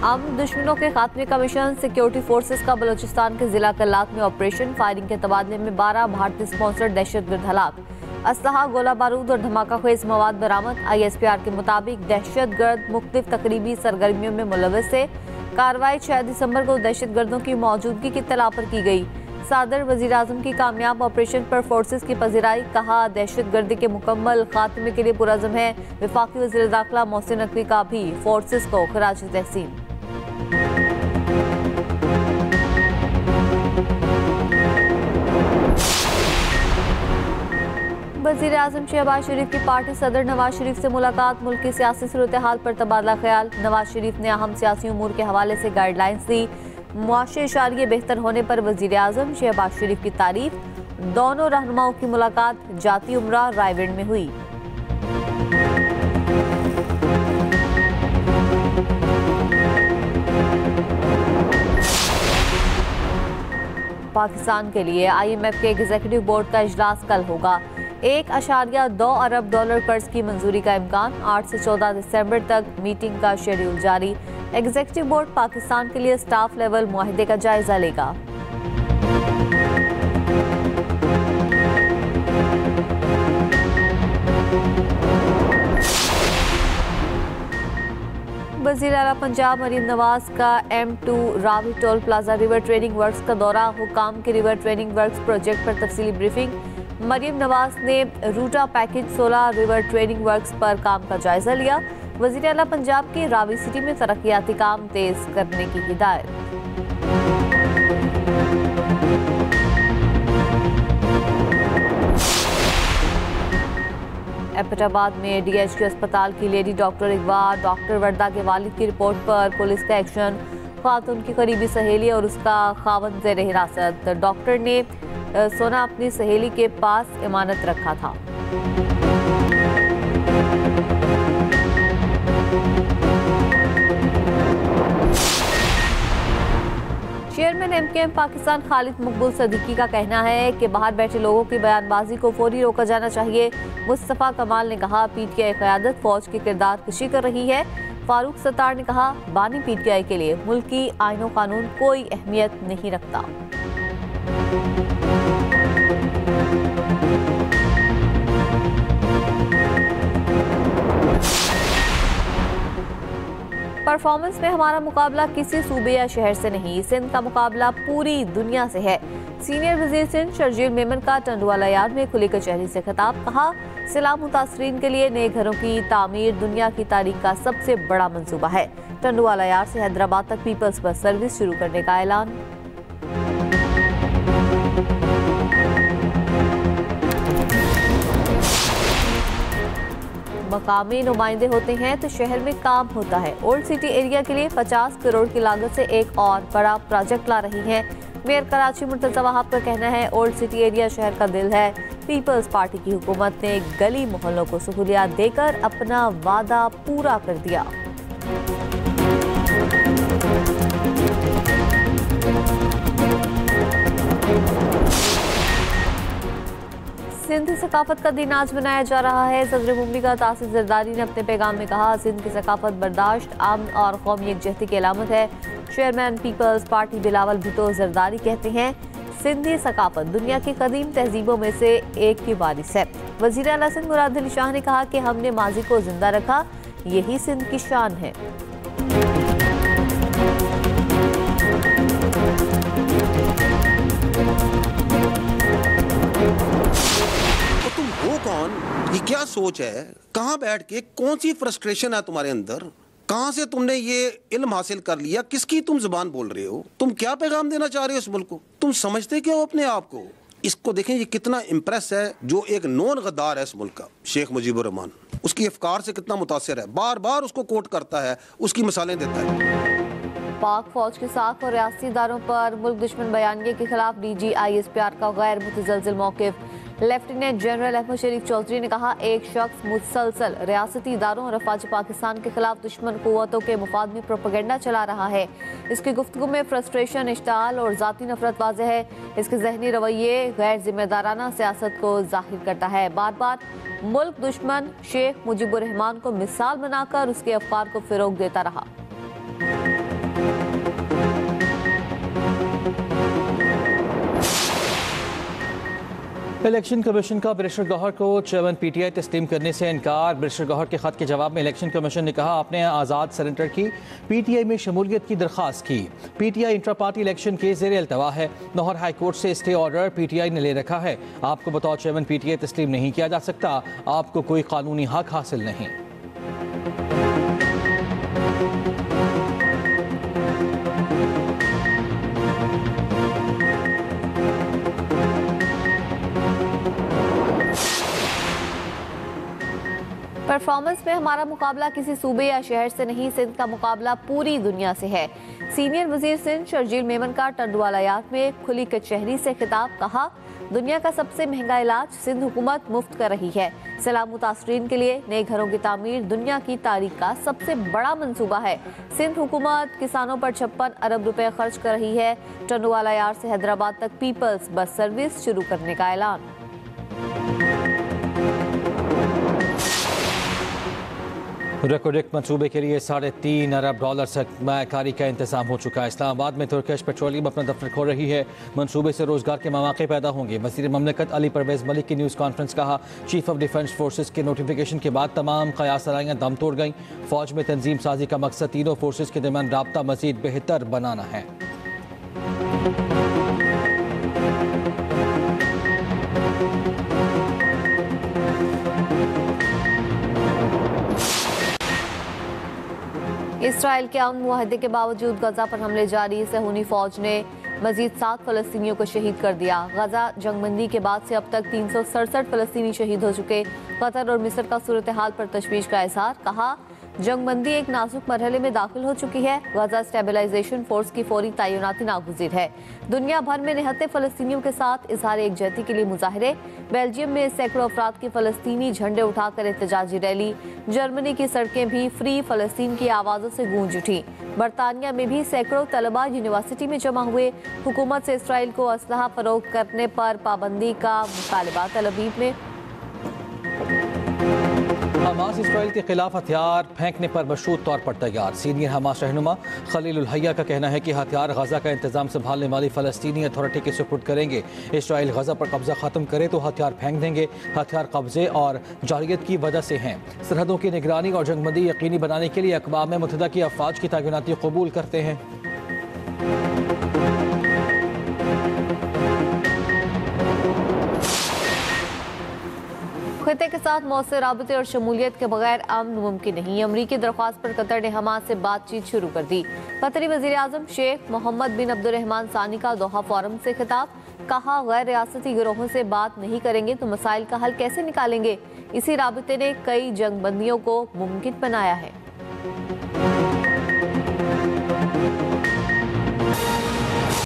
अमन दुश्मनों के खात्मे का मिशन। सिक्योरिटी फोर्सेस का बलूचिस्तान के जिला कल्लात में ऑपरेशन। फायरिंग के तबादले में 12 भारतीय स्पॉन्सर्ड दहशतगर्द हलाक। असलहा, गोला बारूद और धमाका खेज मवाद बरामद। ISPR के मुताबिक दहशतगर्द मुख्तलिफ तकरीबी सरगर्मियों में मुलव्वस है। कार्रवाई 6 दिसंबर को दहशतगर्दों की मौजूदगी की इत्तला पर की गई। सदर वजीर आजम की कामयाब ऑपरेशन पर फोर्सेस की पजीराई। कहा, दहशतगर्दी के मुकम्मल खात्मे के लिए पुरज़म है। वफाकी वज़ीर दाखिला मोहसिन नकवी का भी फोर्सेस को खराज तहसीन। वज़ीर आज़म शहबाज शरीफ की पार्टी सदर नवाज शरीफ से मुलाकात। मुल्क की सियासी सूरत हाल पर तबादला ख्याल। नवाज शरीफ ने अहम सियासी उमूर के हवाले से गाइडलाइंस दी। मुआशरे इशारिये बेहतर होने पर वज़ीर आज़म शहबाज शरीफ की तारीफ। दोनों रहनुमाओं की मुलाकात जाती उम्रा रायविंड में हुई। पाकिस्तान के लिए IMF के एग्जीक्यूटिव बोर्ड का इजलास कल होगा। 1.2 अरब डॉलर कर्ज की मंजूरी का इम्कान। 8 से 14 दिसंबर तक मीटिंग का शेड्यूल जारी। एग्जीक्यूटिव बोर्ड पाकिस्तान के लिए स्टाफ लेवल मुआहदे का जायजा लेगा। वज़ीर आला पंजाब मरीम नवाज का M2 Ravi toll plaza river training works का दौरा। हुकाम के रिवर ट्रेनिंग वर्क्स प्रोजेक्ट पर तफसीली ब्रीफिंग। मरीम नवाज ने रूटा पैकेज 16 रिवर ट्रेनिंग वर्क्स पर काम का जायजा लिया। वज़ीर आला पंजाब की रावी सिटी में तरक्याती काम तेज करने की हिदायत। एबटाबाद में DHQ अस्पताल की लेडी डॉक्टर अगवा। डॉक्टर वर्दा के वालिद की रिपोर्ट पर पुलिस का एक्शन। खातून की करीबी सहेली और उसका खावंद ज़ेर हिरासत। डॉक्टर ने सोना अपनी सहेली के पास इमानत रखा था। चेयरमैन MKM पाकिस्तान खालिद मकबूल सदीकी का कहना है कि बाहर बैठे लोगों की बयानबाजी को फौरी रोका जाना चाहिए। मुस्तफ़ा कमाल ने कहा, PTI क़यादत फौज की किरदार कशी कर रही है। फारूक सत्तार ने कहा, बानी PTI के लिए मुल्की आईन व कानून कोई अहमियत नहीं रखता। परफॉर्मेंस में हमारा मुकाबला किसी सूबे या शहर से नहीं, सिंध का मुकाबला पूरी दुनिया से है। सीनियर वजीर सिंध शर्जील मेमन का टंडवाला यार्ड में खुली कचहरी से खिताब। कहा, सैलाब मुतासरीन के लिए नए घरों की तामीर दुनिया की तारीख का सबसे बड़ा मंसूबा है। टंडवाला यार्ड से हैदराबाद तक पीपल्स बस सर्विस शुरू करने का ऐलान। मकामी नुमाइंदे होते हैं तो शहर में काम होता है। ओल्ड सिटी एरिया के लिए 50 करोड़ की लागत से एक और बड़ा प्रोजेक्ट ला रही है। मेयर कराची मुर्तज़ा वहाब का कहना है, ओल्ड सिटी एरिया शहर का दिल है। पीपल्स पार्टी की हुकूमत ने गली मोहल्लों को सहूलियात देकर अपना वादा पूरा कर दिया। सिंध सकाफत का दिन आज मनाया जा रहा है। सदर मुमलिकत आसिफ जरदारी ने अपने पैगाम में कहा, सिंध की सकाफत बर्दाश्त, अमन और कौमी यकजहती की अलामत है। चेयरमैन पीपल्स पार्टी बिलावल भुट्टो जरदारी कहते हैं, सिंधी सकाफत दुनिया की कदीम तहजीबों में से एक की वारिस है। वज़ीर आला सिंध मुराद अली शाह ने कहा कि हमने माजी को जिंदा रखा, यही सिंध की शान है। कौन, ये क्या सोच है, कहाँ बैठ के कौन सी फ्रस्ट्रेशन है तुम्हारे अंदर, कहाँ से तुमने ये इल्म हासिल कर लिया, किसकी तुम जुबान बोल रहे हो, तुम क्या पैगाम देना चाह रहे हो इस मुल्क को, तुम समझते क्या हो अपने आप को। इसको देखें, ये कितना इम्प्रेस है, जो एक नॉन गद्दार है इस मुल्क का, शेख मुजीबुर रहमान, उसकी अफकार से कितना मुतासिर है, बार बार उसको कोट करता है, उसकी मिसालें देता है। पाक फौज के साथ और रियासती इदारों पर मुल्क दुश्मन बयानिए के खिलाफ DG ISPR का गैर मुतज़लज़िल मौक़िफ़। लेफ्टिनेंट जनरल अहमद शरीफ चौधरी ने कहा, एक शख्स मुसलसल रियासती इदारों और अफवाज पाकिस्तान के खिलाफ दुश्मन कुव्वतों के मुफाद में प्रोपेगेंडा चला रहा है। इसकी गुफ्तगू में फ्रस्ट्रेशन, इश्ताल और ज़ाती नफरत वाज़ेह है। इसके ज़हनी रवैये गैर जिम्मेदाराना सियासत को जाहिर करता है। बार बार मुल्क दुश्मन शेख मुजीबुर रहमान को मिसाल बनाकर उसके अफकार को फ़रोग देता रहा। इलेक्शन कमीशन का बैरिस्टर गौहर को चेयरमैन पीटीआई तस्लीम करने से इनकार। बैरिस्टर गौहर के खत के जवाब में इलेक्शन कमीशन ने कहा आपने आज़ाद सरेंडर की, पीटीआई में शमूलियत की दरख्वास्त की। पीटीआई इंट्रा पार्टी इलेक्शन के ज़ेर अल्तवा है। लाहौर हाई कोर्ट से स्टे ऑर्डर पीटीआई ने ले रखा है। आपको बतौर चेयरमैन पीटीआई तस्लीम नहीं किया जा सकता। आपको कोई कानूनी हक हासिल नहीं। परफॉर्मेंस में हमारा मुकाबला किसी सूबे या शहर से नहीं, सिंध का मुकाबला पूरी दुनिया से है। सीनियर वजीर सिंध शर्जील मेमन का टंडवालायात में खुली कचहरी से खिताब, कहा दुनिया का सबसे महंगा इलाज सिंध हुकूमत मुफ्त कर रही है। सैलाब मुतासरीन के लिए नए घरों की तामीर दुनिया की तारीख का सबसे बड़ा मंसूबा है। सिंध हुकूमत किसानों पर 56 अरब रुपए खर्च कर रही है। टंडवालायात से हैदराबाद तक पीपल्स बस सर्विस शुरू करने का ऐलान। रेकोडिक मंसूबे के लिए $3.5 अरब सरमायाकारी का इंतजाम हो चुका है। इस्लामाबाद में तुर्किश पेट्रोलियम अपना दफ्तर खोल रही है। मंसूबे से रोजगार के मौके पैदा होंगे। वज़ीर ममलकत अली परवेज़ मलिक की न्यूज़ कॉन्फ्रेंस, कहा चीफ ऑफ डिफेंस फोर्सेस के नोटिफिकेशन के बाद तमाम क़यास सराइयाँ दम तोड़ गईं। फौज में तंजीम साजी का मकसद तीनों फोर्सेस के दरमियान राब्ता मज़ीद बेहतर बनाना है। इसराइल के अमन मुआहदे के बावजूद गजा पर हमले जारी। सहूनी फौज ने मजीद 7 फलस्तीनियों को शहीद कर दिया। गजा जंगबंदी के बाद से अब तक 367 फलस्तीनी शहीद हो चुके। कतर और मिस्र का सूरत हाल पर तशवीश का इजहार, कहा जंगबंदी एक नाजुक मरहले में दाखिल हो चुकी है। गजा स्टेबलाइजेशन फोर्स की फौरी तैनाती नागुज़ीर है। दुनिया भर में निहत्ते फलस्तीनियों के साथ इजहार एकजहती के लिए मुजाहरे। बेल्जियम में सैकड़ों अफराद की फलस्तीनी झंडे उठाकर एहतजाजी रैली। जर्मनी की सड़कें भी फ्री फलस्तीन की आवाज़ों से गूंज उठी। बरतानिया में भी सैकड़ों तलबा यूनिवर्सिटी में जमा हुए। हुकूमत से इसराइल को असलहा फरोख्त करने पर पाबंदी का मुतालबा तल अवीव में। हमास इसराइल के खिलाफ हथियार फेंकने पर मशरूत तौर पर तैयार। सीनियर हमास रहनुमा खलील उल हैया का कहना है कि हथियार गजा का इंतजाम संभालने वाली फ़लस्तीनी अथॉरिटी के सुपुर्द करेंगे। इसराइल गजा पर कब्जा खत्म करे तो हथियार फेंक देंगे। हथियार कब्जे और जारियत की वजह से हैं। सरहदों की निगरानी और जंगबंदी यकीनी बनाने के लिए अक़वाम मुत्तहिदा की अफ़वाज की तैनाती कबूल करते हैं। खिते के साथ मौसर राबते और शमूलियत के बगैर अमन मुमकिन नहीं। अमरीकी दरख्वास्त पर कतर ने हमास से बातचीत शुरू कर दी। कतरी वज़ीर आज़म शेख मोहम्मद बिन अब्दुर्रहमान सानी का दोहा फोरम से खिताब, कहा गैर रियासती गिरोहों से बात नहीं करेंगे तो मसाइल का हल कैसे निकालेंगे। इसी राबते ने कई जंगबंदियों को मुमकिन बनाया है।